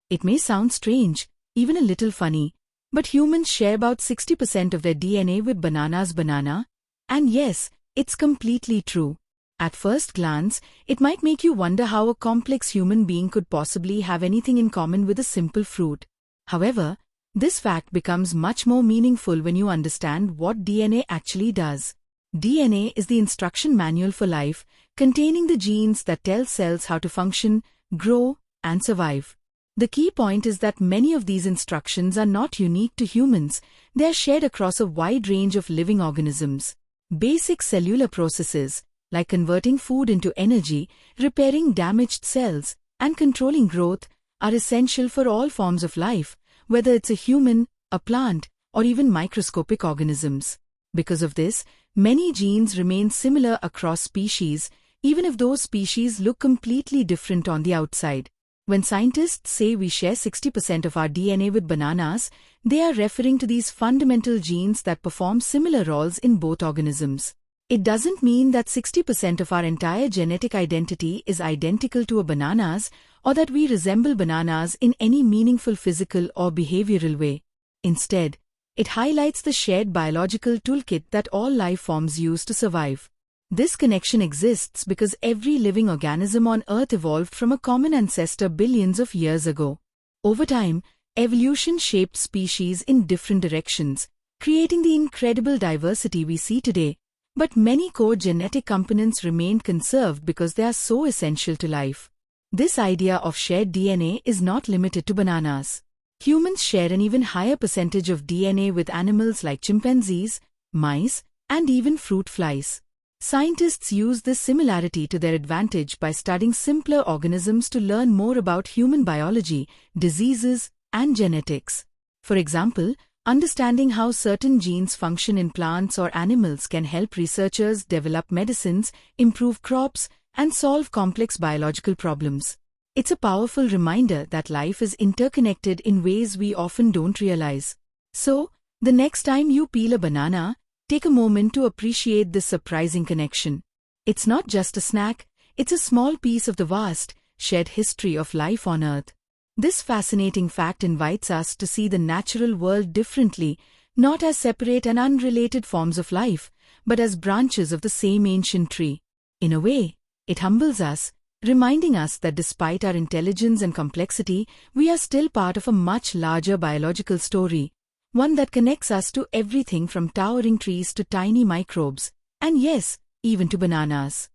It may sound strange, even a little funny, but humans share about 60% of their DNA with bananas banana. And yes, it's completely true. At first glance, it might make you wonder how a complex human being could possibly have anything in common with a simple fruit. However, this fact becomes much more meaningful when you understand what DNA actually does. DNA is the instruction manual for life, containing the genes that tell cells how to function, grow, and survive. The key point is that many of these instructions are not unique to humans. They are shared across a wide range of living organisms. Basic cellular processes, like converting food into energy, repairing damaged cells, and controlling growth, are essential for all forms of life, whether it's a human, a plant, or even microscopic organisms. Because of this, many genes remain similar across species, even if those species look completely different on the outside. When scientists say we share 60% of our DNA with bananas, they are referring to these fundamental genes that perform similar roles in both organisms. It doesn't mean that 60% of our entire genetic identity is identical to a banana's, or that we resemble bananas in any meaningful physical or behavioral way. Instead, it highlights the shared biological toolkit that all life forms use to survive. This connection exists because every living organism on Earth evolved from a common ancestor billions of years ago. Over time, evolution shaped species in different directions, creating the incredible diversity we see today. But many core genetic components remained conserved because they are so essential to life. This idea of shared DNA is not limited to bananas. Humans share an even higher percentage of DNA with animals like chimpanzees, mice, and even fruit flies. Scientists use this similarity to their advantage by studying simpler organisms to learn more about human biology, diseases, and genetics. For example, understanding how certain genes function in plants or animals can help researchers develop medicines, improve crops, and solve complex biological problems. It's a powerful reminder that life is interconnected in ways we often don't realize. So, the next time you peel a banana, take a moment to appreciate this surprising connection. It's not just a snack, it's a small piece of the vast, shared history of life on Earth. This fascinating fact invites us to see the natural world differently, not as separate and unrelated forms of life, but as branches of the same ancient tree. In a way, it humbles us, reminding us that despite our intelligence and complexity, we are still part of a much larger biological story. One that connects us to everything from towering trees to tiny microbes, and yes, even to bananas.